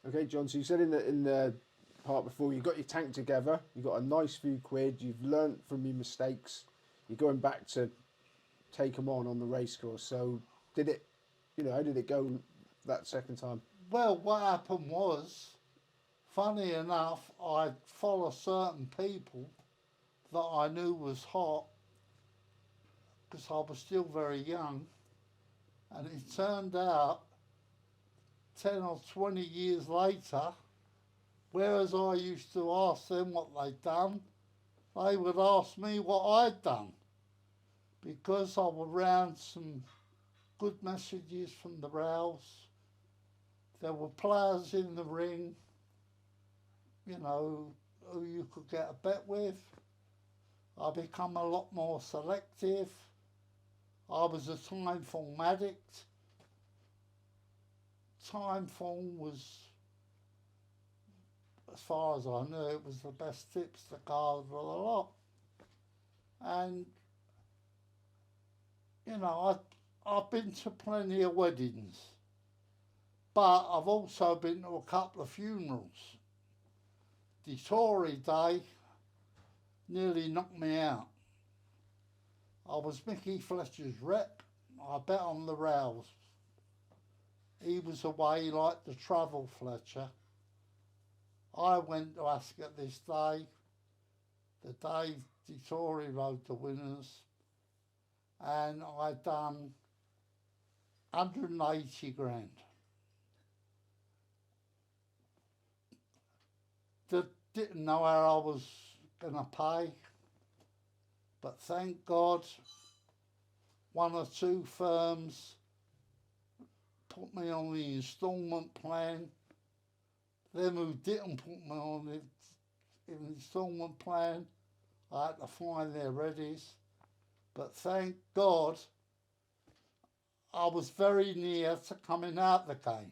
Okay, John. So you said in the part before you got your tank together. You got a nice few quid. You've learnt from your mistakes. You're going back to take them on the race course. So did it? You know, how did it go that second time? Well, what happened was, funny enough, I'd follow certain people that I knew was hot because I was still very young, and it turned out 10 or 20 years later, whereas I used to ask them what they'd done, they would ask me what I'd done because I would round some good messages from the rails. There were players in the ring, you know, who you could get a bet with. I become a lot more selective. I was a time form addict. Time form was, as far as I knew, it was the best tips to go over the lot. And, you know, I've been to plenty of weddings, but I've also been to a couple of funerals. Dettori Day nearly knocked me out. I was Micky Fletcher's rep. I bet on the rails. He was away like the travel Fletcher. I went to Ascot this day, the day Dettori rode the winners, and I done 180 grand. Didn't know how I was going to pay, but thank God one or two firms put me on the instalment plan. Them who didn't put me on the instalment plan, I had to find their readies. But thank God I was very near to coming out the game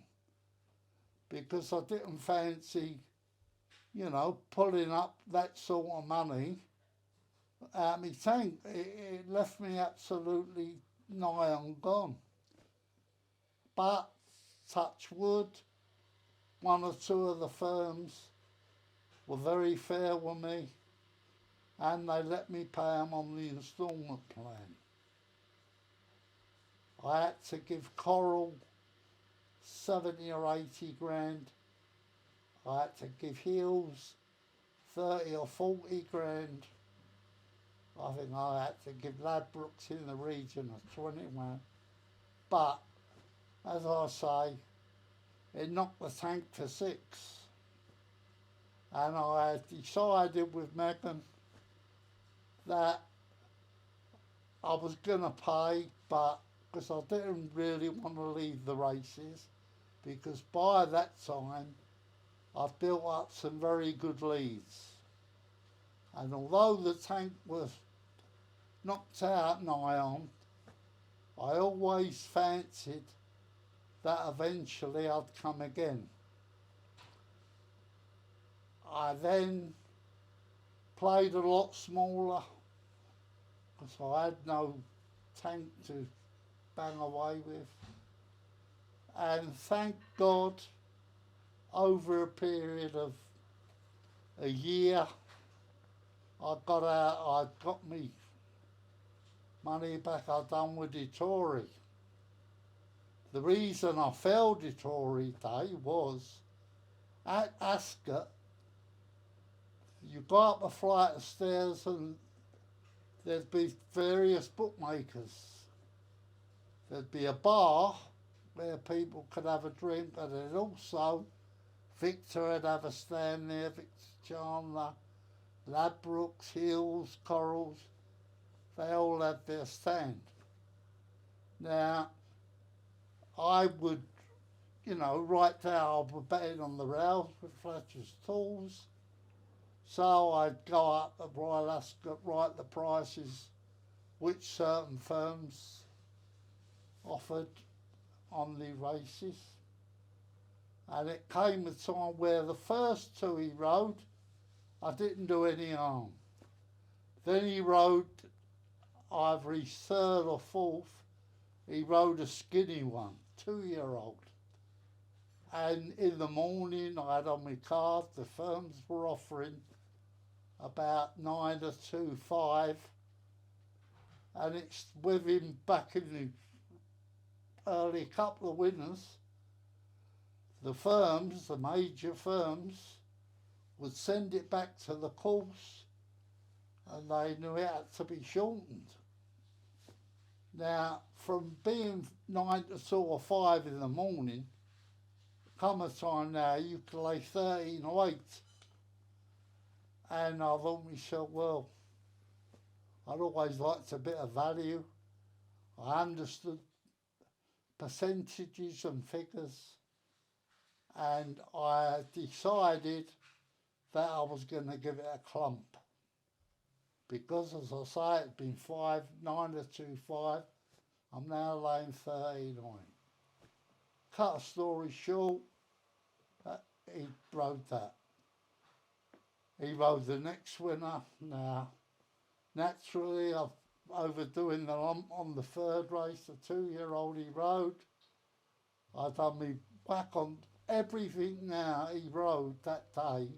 because I didn't fancy, you know, pulling up that sort of money out my tank. It left me absolutely nigh on gone. But touch wood, one or two of the firms were very fair with me and they let me pay them on the instalment plan. I had to give Coral 70 or 80 grand. I had to give Hills 30 or 40 grand. I think I had to give Ladbrokes in the region of 21. But, as I say, it knocked the tank to 6. And I had decided with Megan that I was going to pay, but because I didn't really want to leave the races, because by that time I've built up some very good leads. And although the tank was knocked out nigh on, I always fancied that eventually I'd come again. I then played a lot smaller because I had no tank to bang away with. And thank God, over a period of a year, I got me money back I done with Dettori. The reason I failed Dettori Day was at Ascot, you go up a flight of stairs and there'd be various bookmakers. There'd be a bar where people could have a drink, and then also Victor would have a stand there, Victor Chandler, Ladbrokes, Hills, Corals, they all had their stand. Now, I would, you know, right there I was betting on the rails with Fletcher's tools. So I'd go up at Royal Ascot, write the prices which certain firms offered on the races. And it came a time where the first two he rode, I didn't do any harm. Then he rode either his third or fourth, he rode a skinny one, 2-year-old. And in the morning, I had on my card, the firms were offering about 9 to 5, and it's with him back in the early couple of winners. The firms, the major firms, would send it back to the course, and they knew it had to be shortened. Now, from being 9 to 5 in the morning, come a time now you can lay 13 or 8. And I thought to myself, well, I'd always liked a bit of value. I understood percentages and figures, and I decided that I was going to give it a clump. Because, as I say, it's been 9 to 5. I'm now laying 39. Cut a story short, he rode that. He rode the next winner. Now, naturally, I'm overdoing the lump on the third race, the 2-year-old he rode. I've done me whack on everything now he rode that day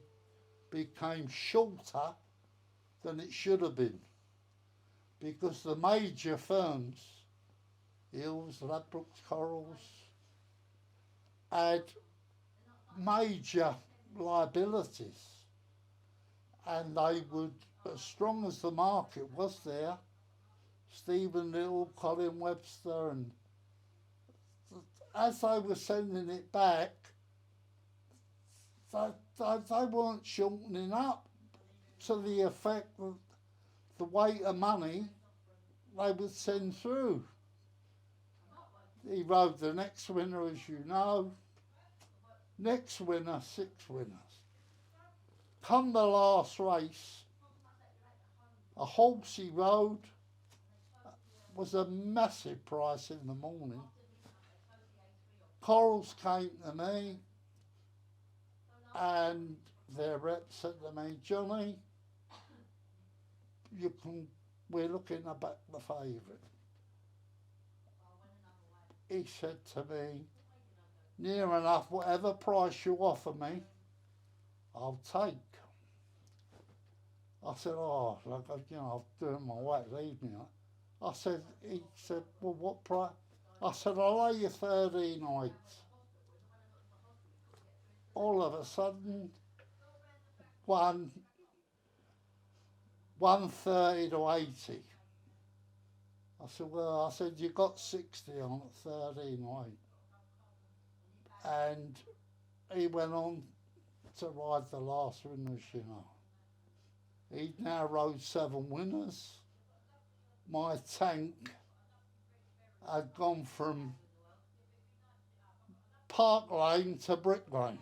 became shorter than it should have been. Because the major firms, Hills, Ladbrokes, Corals, had major liabilities, and they would, as strong as the market was there, Stephen Little, Colin Webster, and as they were sending it back, they weren't shortening up to the effect that the weight of money they would send through. He rode the next winner, as you know. Next winner, 6 winners. Come the last race, a horse he rode was a massive price in the morning. Corals came to me and their rep said to me, Johnny, we're looking about the favourite. He said to me, near enough, whatever price you offer me, I'll take. I said, oh, look, I'm doing my way, leave me. He said, well, what price? I said, I'll lay you 13 nights. All of a sudden, 130 to 80. I said, you got 60 on at 13 nights. And he went on to ride the last winners, you know. He now rode 7 winners. My tank had gone from Park Lane to Brick Lane.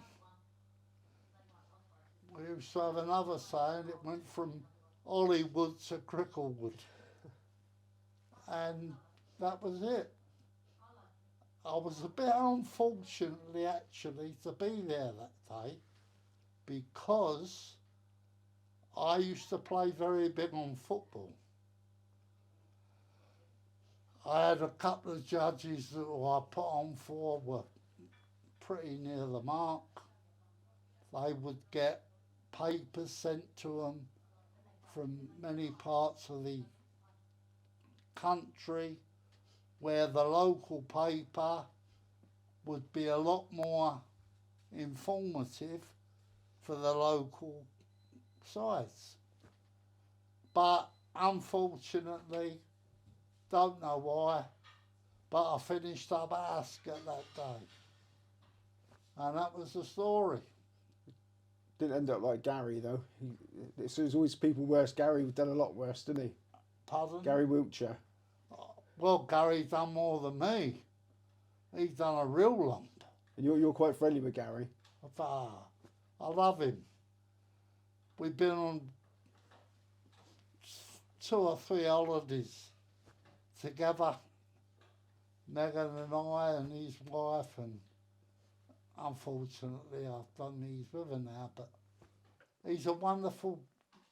We used to have another saying, it went from Hollywood to Cricklewood. And that was it. I was a bit unfortunately actually to be there that day because I used to play very big on football. I had a couple of judges that I put on for were pretty near the mark. They would get papers sent to them from many parts of the country where the local paper would be a lot more informative for the local sites. But unfortunately, don't know why, but I finished up at Ascot that day. And that was the story. Didn't end up like Gary, though. There's always people worse. Gary done a lot worse, didn't he? Pardon? Gary Wiltshire. Well, Gary done more than me. He's done a real lump. And you're quite friendly with Gary. I love him. We've been on 2 or 3 holidays together, Megan and I and his wife, and unfortunately he's with her now, but he's a wonderful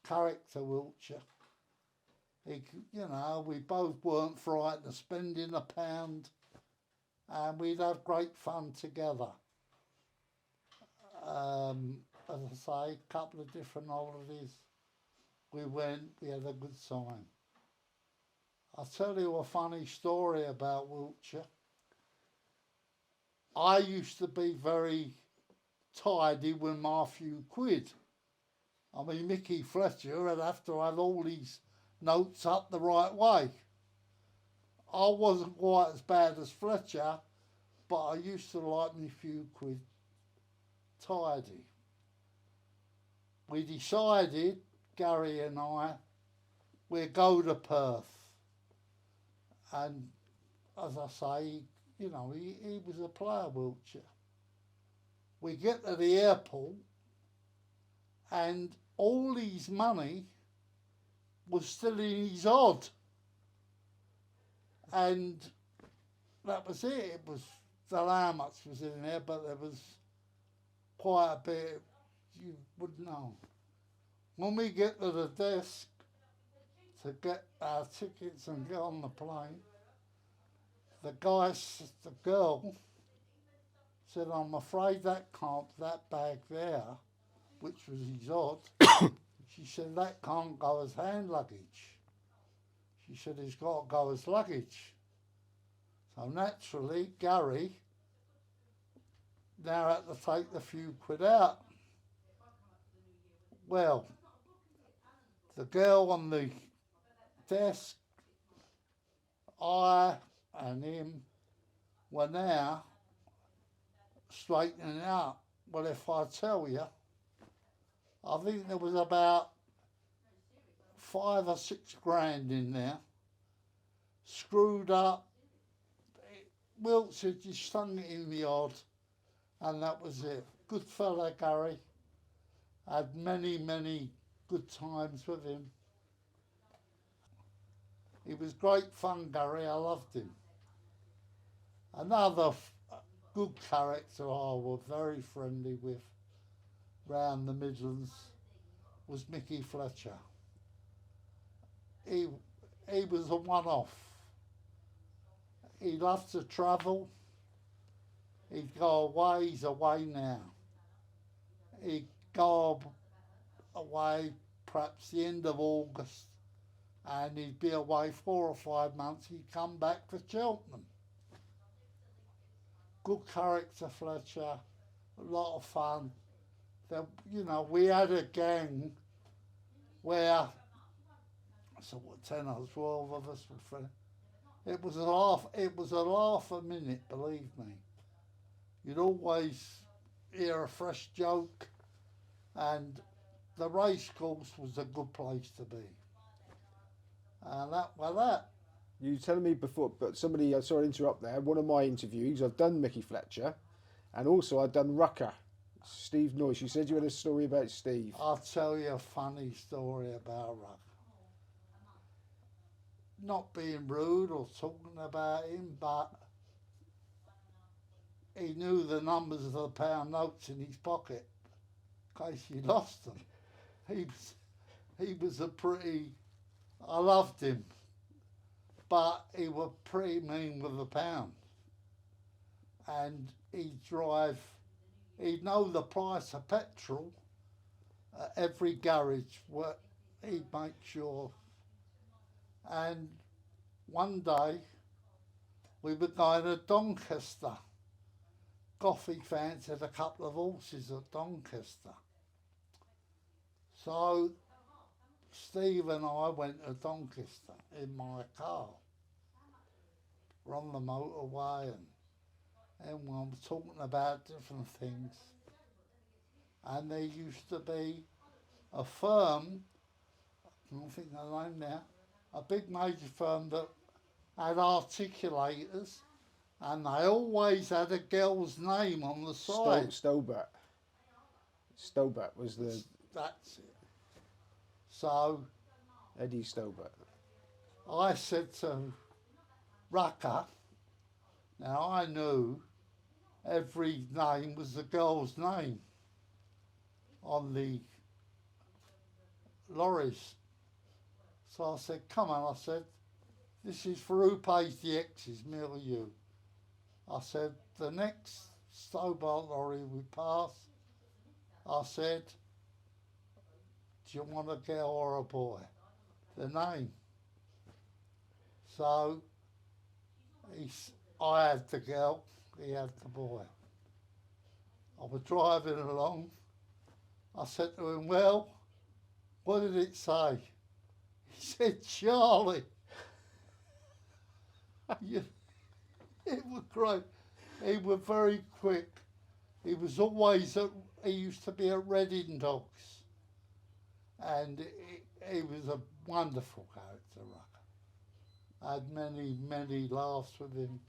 character, Wiltshire. We both weren't frightened of spending £1, and we'd have great fun together. I say, a couple of different holidays. We went, we had a good time. I'll tell you a funny story about Wiltshire. I used to be very tidy with my few quid. I mean, Micky Fletcher would have to have all these notes up the right way. I wasn't quite as bad as Fletcher, but I used to like me few quid tidy. We decided, Gary and I, we'd go to Perth. And as I say, you know, he was a player, Wiltshire. We get to the airport and all his money was still in his odd. And that was it. It was, I don't know how much was in there, but there was quite a bit, you wouldn't know. When we get to the desk to get our tickets and get on the plane, the girl said, I'm afraid that bag there, which was his odd, she said, that can't go as hand luggage. She said, it's got to go as luggage. So naturally, Gary now had to take the few quid out. Well, the girl on the desk, I and him were now straightening it out. Well, if I tell you, I think there was about 5 or 6 grand in there, screwed up. Wiltshire just stung it in the odd, and that was it. Good fella, Gary. Had many, many good times with him. He was great fun, Gary. I loved him. Another good character I was very friendly with round the Midlands was Micky Fletcher. He was a one-off. He loved to travel. He'd go away, he's away now. He'd go away perhaps the end of August and he'd be away 4 or 5 months. He'd come back for Cheltenham. Good character, Fletcher, a lot of fun. You know, we had a gang where, so 10 or 12 of us were friends. It was a laugh a minute, believe me. You'd always hear a fresh joke, and the race course was a good place to be. And that was that. You were telling me before, but somebody, sorry to interrupt there, one of my interviews, I've done Micky Fletcher, and also I've done Rucker, Steve Noyce. You said you had a story about Steve. I'll tell you a funny story about Rucker. Not being rude or talking about him, but he knew the numbers of the pound notes in his pocket in case he lost them. He was a pretty, I loved him, but he was pretty mean with the pound. And he'd know the price of petrol at every garage, he'd make sure. And one day we were going to Doncaster. Goffy fancied a couple of horses at Doncaster. So Steve and I went to Doncaster in my car. We're on the motorway and we were talking about different things. And there used to be a firm, I don't think the name now, a big major firm that had articulators, and they always had a girl's name on the side. Stobart. Stobart was the... That's it. So Eddie Stobart. I said to Rucker, now I knew every name was the girl's name on the lorries. So I said, come on, I said, this is for who pays the X's, me or you. I said, the next Stobart lorry we pass, I said, do you want a girl or a boy? The name. So I had the girl, he had the boy. I was driving along. I said to him, well, what did it say? He said, Charlie. Yeah, it was great. He was very quick. He was always he used to be at Reading Dogs. And he was a wonderful character, Rucker. I had many, many laughs with him.